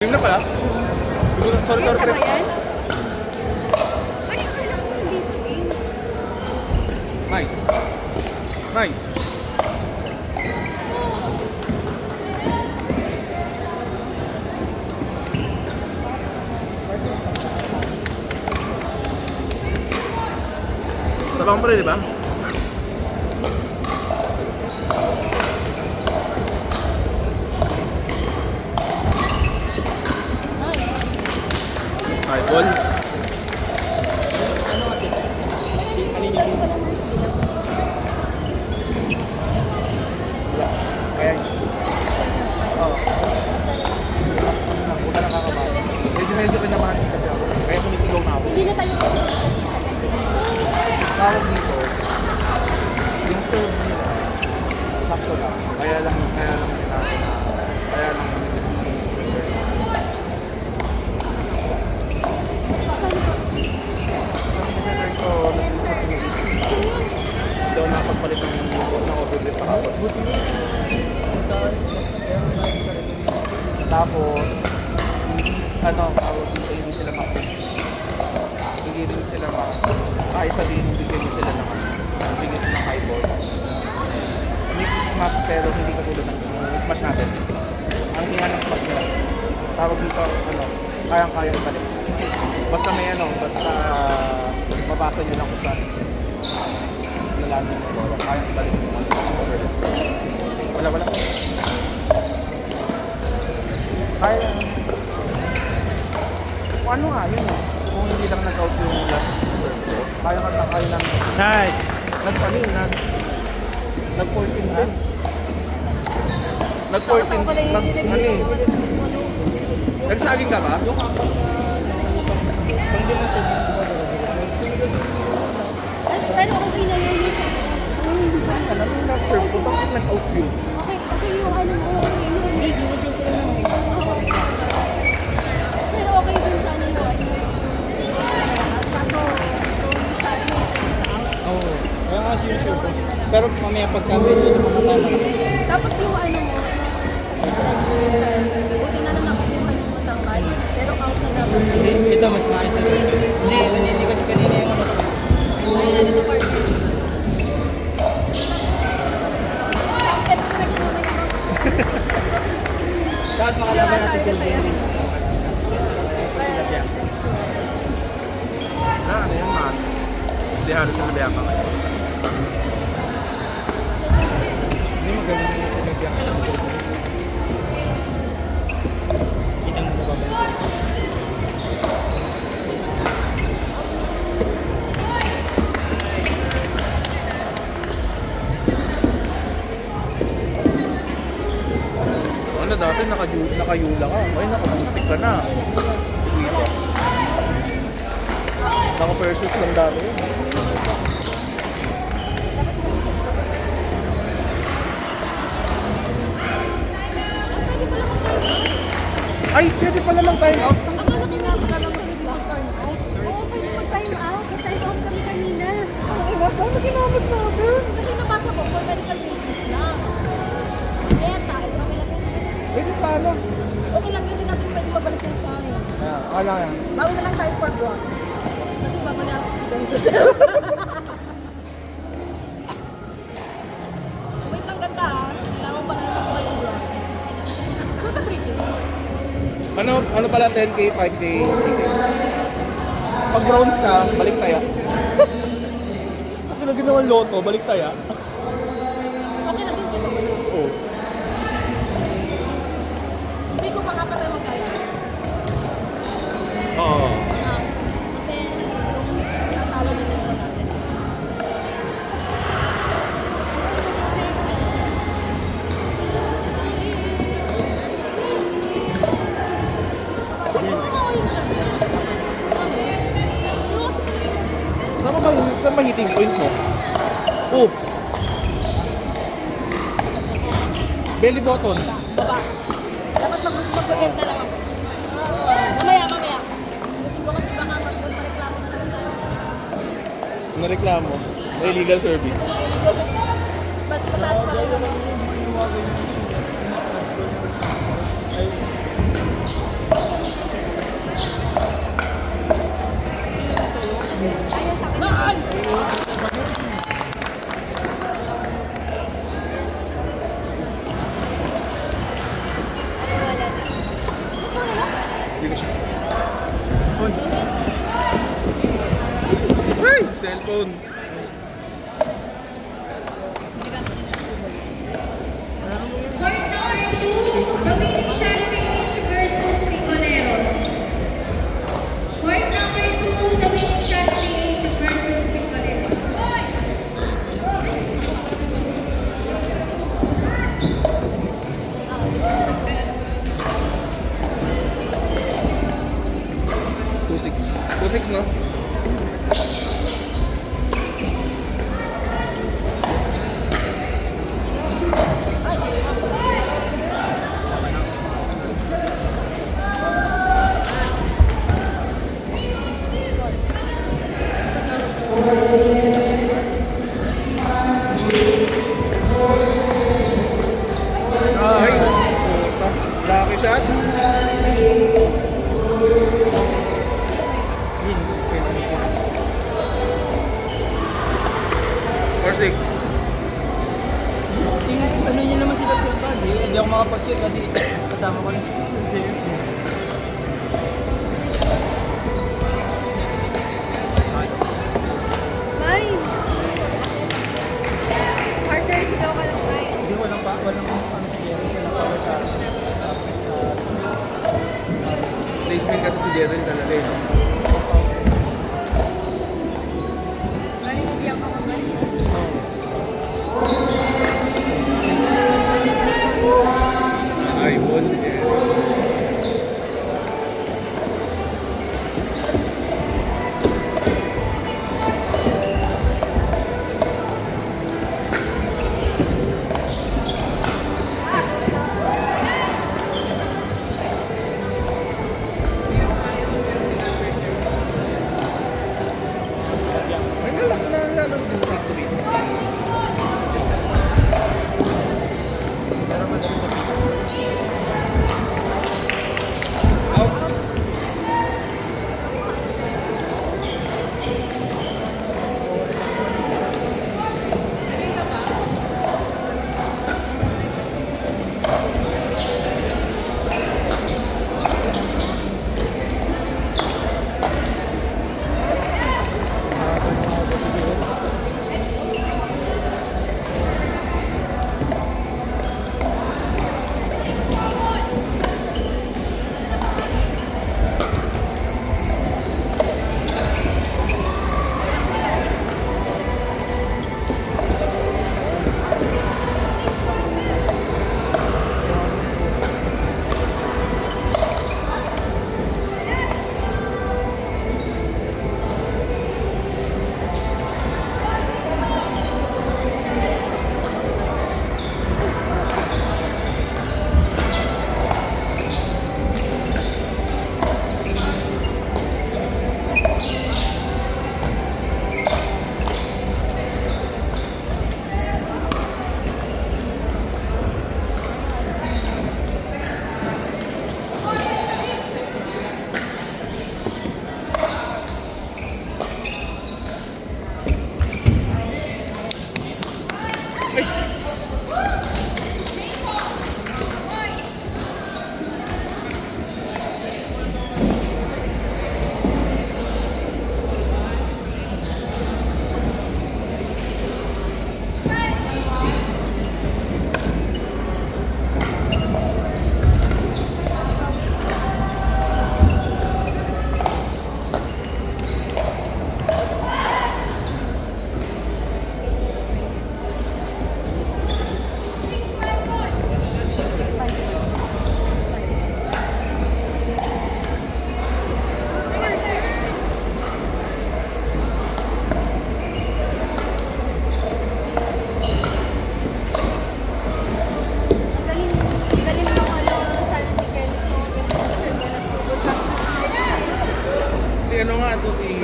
Game na pala? Sorry, Game na pre. ba yan? Ay, akala ko hindi pa game. Nice. Nice. Sabang pre, di ba? Ay, ball. Ano kasi? Si kanina yung... Kaya, oo. Buta na kakabali. Medyo pinamahan kasi ako. Kaya kumisigaw na ako. Hindi na tayo kasi sa kantin. Tawag dito, yung serve nila, sakto lang. Kaya lang hindi ako nakapagpalit ng overlap sa kapot. Tapos, hindi sila hindi rin sila kahit sabihin bigyan nyo sila ng bigyan sila ng high ball. Mix smash pero hindi katulad ng smash natin. Ang hinga ng smash nila. Tawag dito, kayang-kaya ibalik. Basta may basta mabasa nyo lang kung saan nalaman yung bola. Kayang ibalik yung overlap. Wala. Kaya, ano nga yun kung hindi lang nag-out yung last serve ko, kaya lang Nice! nag-14 ha? Nagsaging ka ba? Pero okay na yun yung sa... Alam mo last serve ko, bakit nag-out yun? Okay yung ano mo, okay yun. Hindi, sinushoot ko lang naman. Pero okay din sa ano yun. Kaso, yung sa ano, yung sa out. Oo. Kaya nga sinushoot ko. Pero mamaya pagka medyo nakakata na ako. Tapos yung ano mo, yung pagkakalag mo minsan, buti na nakasuhan yung matangkad, pero out na dapat na yun. Ito, mas maayos na ito. Hindi, naninigas kanina yung ano. Ay, na dito part. Kahit makalaban natin sa Jerry. Ano yan man? Hindi halos sa labi ako ngayon. Hindi mo gawin nila sa gagyan. Kitang mo ba ba? Ano dati nakayula ka, ngayon nakamusik ka na. Si Luisa. Naka-pursuit lang dati. Ay, pwede pala mag-time out. Akala ko na lang sa time out. Oo, pwede mag-time out. Nag-time out kami kanina. Ay, nasaan na ginamit natin? Kasi nabasa ko, for medical reasons lang. Eh, tayo, okay lang yun. Pwede sana. Okay lang, hindi natin pwede mabalik yung tayo. Wala yan. Bawi na lang tayo for bronze. Kasi babalik ako kasi ganito. Wait lang, ganda ha. Kailangan pa na yung makuha yung bronze. Kaka-tricky. Ano pala 10K, 5K, 3K? Pag bronze ka, balik taya. Pag ginawang loto, balik taya. Okay na din kasi ulo. Oo. Hindi ko pa nga pa tayo magkaya. Oo. Kasi yung natalo nila na natin. Check mo nga ako yun siya. Hindi ko kasi Saan ba hitting point mo? Oh! Belly button. baba. Dapat mag-prevent na lang ako. Mamaya. Gusto ko kasi baka magpareklamo na naman tayo. Nareklamo. May legal service. Ba't mataas pala yung ano? Hindi ko siya. Ay! Cellphone! Court number 2, Dominic Champage versus Picoleros. Court number 2, Dominic Champage versus Picoleros. Two six, no? Ay, lucky shot. Or six. Ano nyo naman sila pinag hindi ako makapag-shoot kasi kasama ko lang si JF. Mine! Partner, sigaw ka lang mine. Hindi, walang ano si JF, walang power sa Placement kasi si Jerry talaga eh. Galing ni Bianca ka, galing mo. Ay, boss si Jerry. Ay, nalaro din sa ako dito. pero madali sa Pico. Out.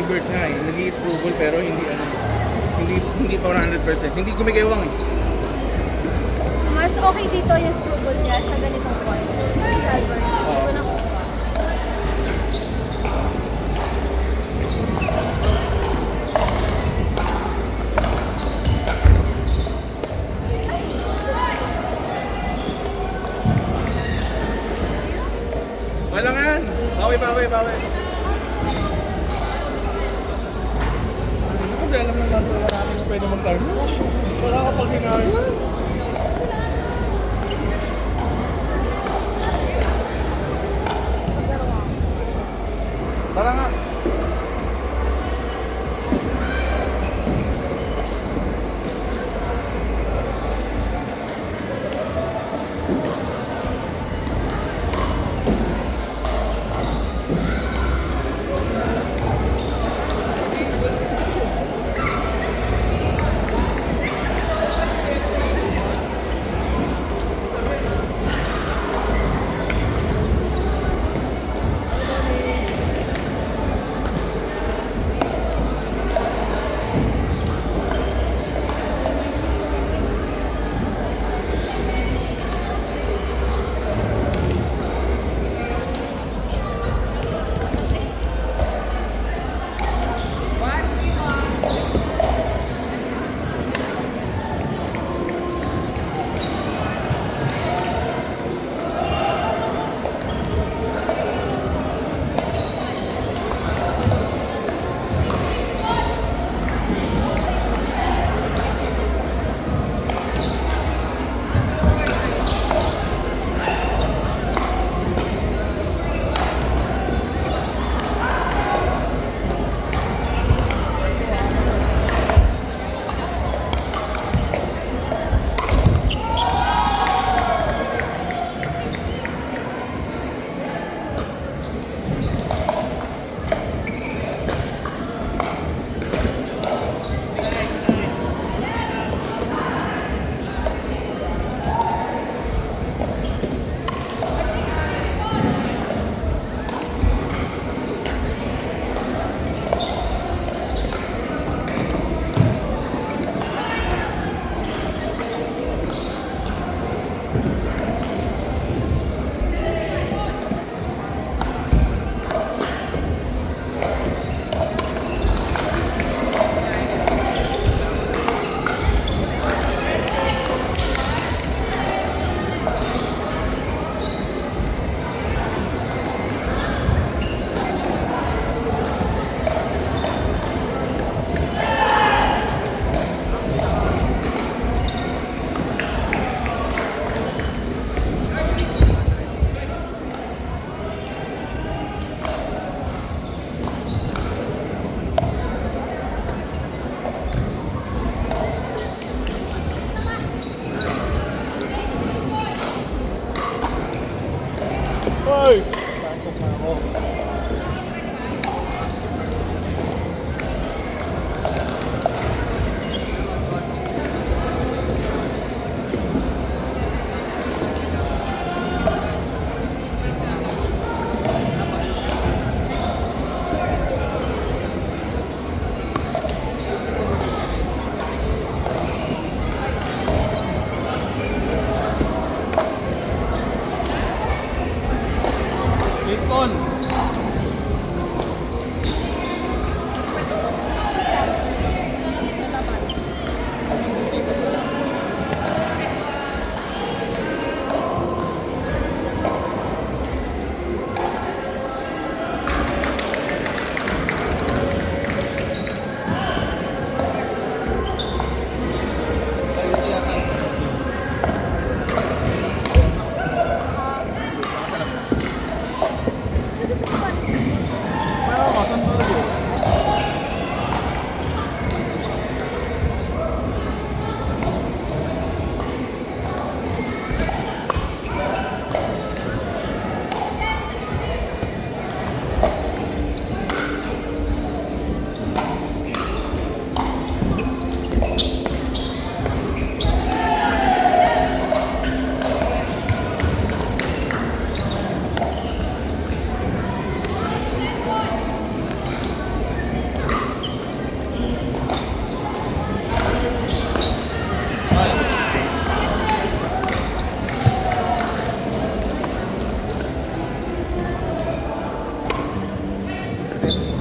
Bert nga eh, nag-i-screwball pero hindi pa 100%. Hindi gumigaywang eh. Mas okay dito yung screwball niya sa ganitong point. Albert, hindi ko nakuha. Wala nga yan. Bawi. Hindi alam ng mga natin na pwede mag-carwash. Wala ka pag hinari. Tara nga. Hoy! Pasok na ako. Litpon!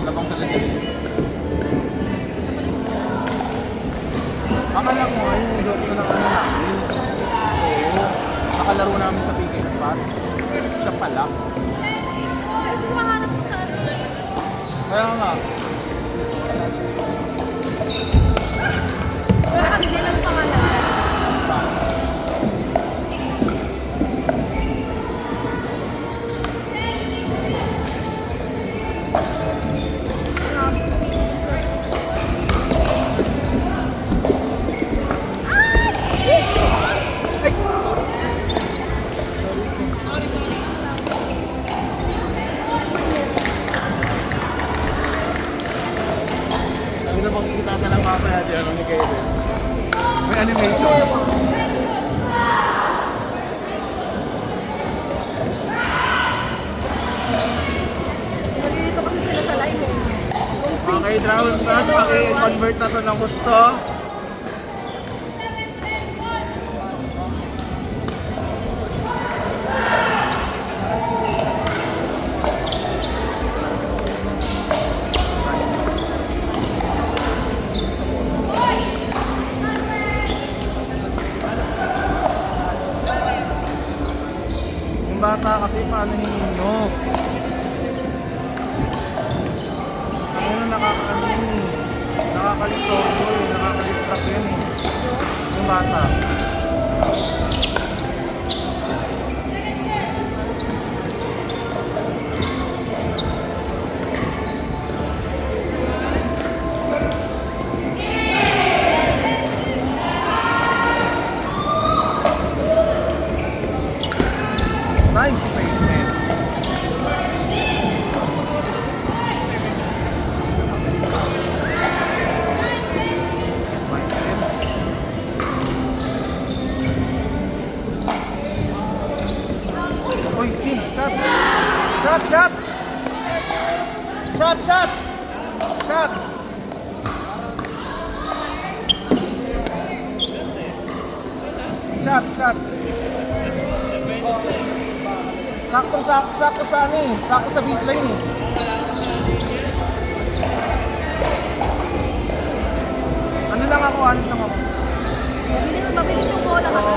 Labang sa legal. Akala ko nga yung joke na ng ano namin. Oo. Nakalaro namin sa PK Spot. Siya pala. Kaya nga. Pero pag din ang pangalan. Ano na makikita ka lang mamaya dyan, ano ni Kevin? May animation. Nandito kasi sila sa live eh. Okay, Dragon Class, paki-convert na to ng gusto. Yung bata kasi paano hininyo? Ano nakakalistorbo eh, nakakadistract yun eh. Yung bata. Nice space, man. Uy, Kim, shot! Shot, shot! Shot, shot! Shot! Shot, shot! Sakto sa ano eh. Sakto sa baseline eh. Ano lang ako, honest lang ako. Mabilis yung bola kasi.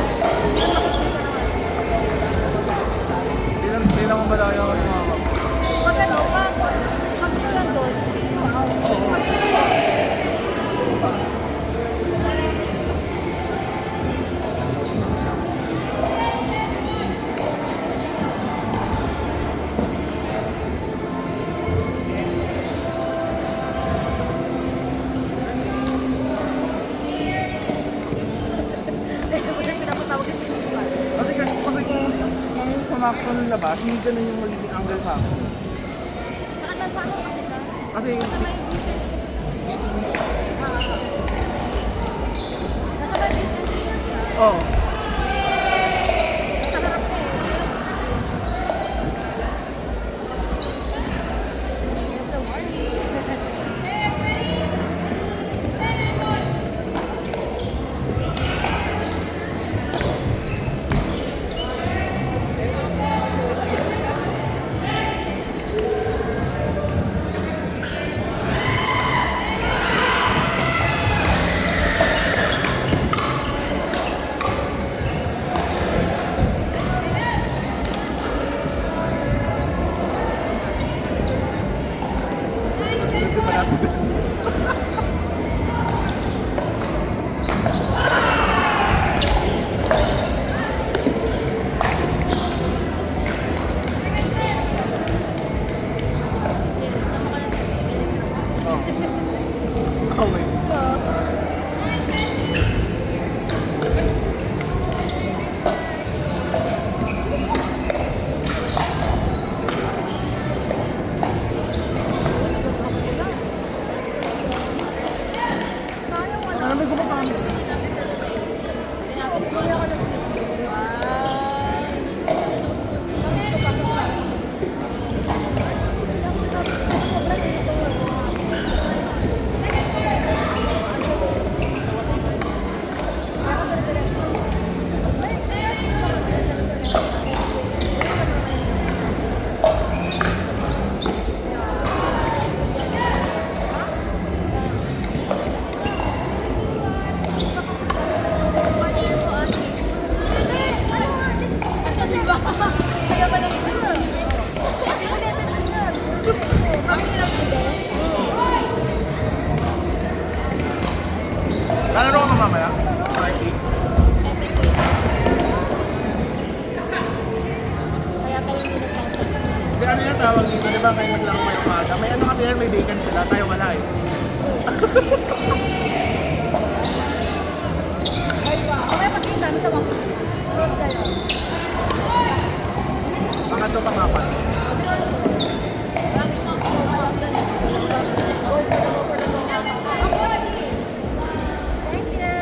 Hindi lang malaya ako yung mga Pag ano, pag ito lang doon, wow. Mabilis yung bola. Kasi kung sumakto ng labas, hindi ganun yung magiging angle sa akin. Saka nasa ako kasi siya. Kasi Nasa may nasa may distance niya siya. oh, Nasa harap ko eh. So, morning. dito, di ba kayo naglang may umaga? May ano kasi may vacant sila, tayo wala eh. Ay, wow. Okay, pagkita, ano tawag? Road kayo. Pangatlo pangapat. Bakit mo ako tawag ganun? Road kayo, for the long run. Thank you.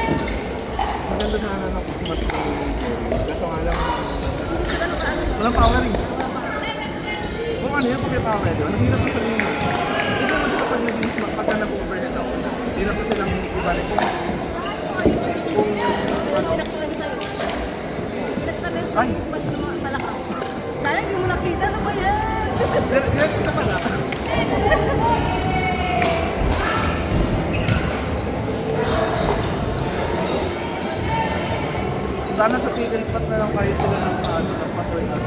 Maganda sana ng Christmas tree. Kaso nga lang, Hindi siya ganun kaano. walang power eh. Kung ano yun, kung may power yun, ang hirap ko sabihin mo. Ito naman kapag naging pagka nag-overhead ako, hirap ko silang ibalik ko. Kung ano, Pinaksabi sa'yo. Pinaksabi sa Ay. Christmas na mga malakaw. Kaya hindi mo nakita, ano ba yan? direct ko na pala. Sana sa chicken spot na lang kayo sila ng ano, ng pastor na.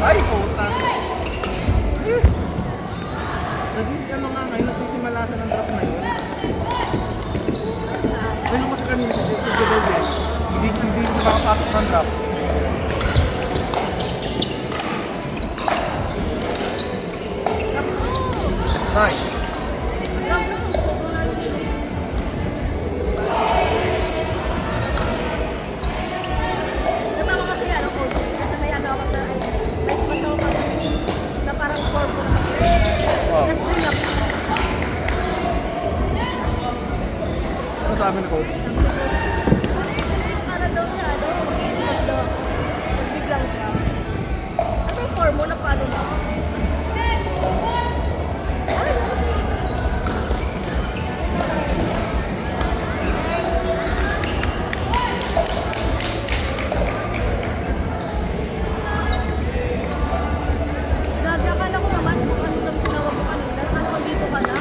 Ay, puta! Naging ano nga ngayon, nagsisimula siya ng drop na yun. Ganun ko siya kanina sa Jebel eh. Hindi makapasok ng drop. Nice! Natawa kasi ano, coach. Kasi may ano ako sa, may smash ako kasi na parang corpo na. Oh. Tapos bring up. Ano sabi ni coach? Para daw niya, ano, mag-i-smash daw ako. Tapos biglang siya. Ano yung form mo na paano na? Grabe, akala ko naman kung ano nang tinawag ko kanina. Akala ko dito ka na.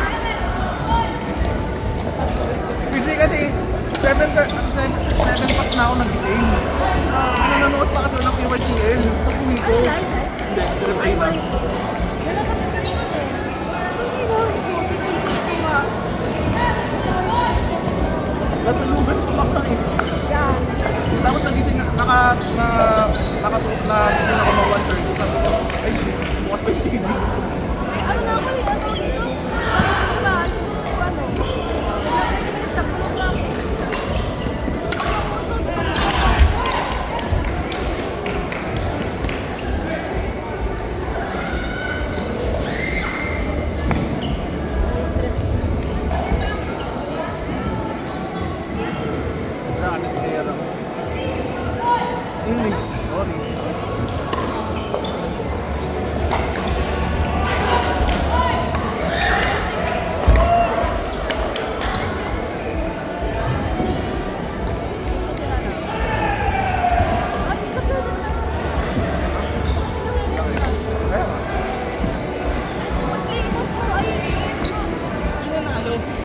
Hindi kasi 7 pas na ako nagising. Nanonood pa kasi ng PYTL. Pag-uwi ko. Ay, ay, ay. Hindi, reply lang. Wala ka dito rin eh. Ay, wow, putik ko ito nga. Natulugan ko pa eh. Yan. Tapos nagising nakatuot na gising ako mga 1:30. Sabi ko, ay shit, bukas pa yung TV. Ano na ako eh, ano dito? Sa bahay, siguro ano. Nagkakalinis na tulog lang. Wala, ano si Sierra. Sorry.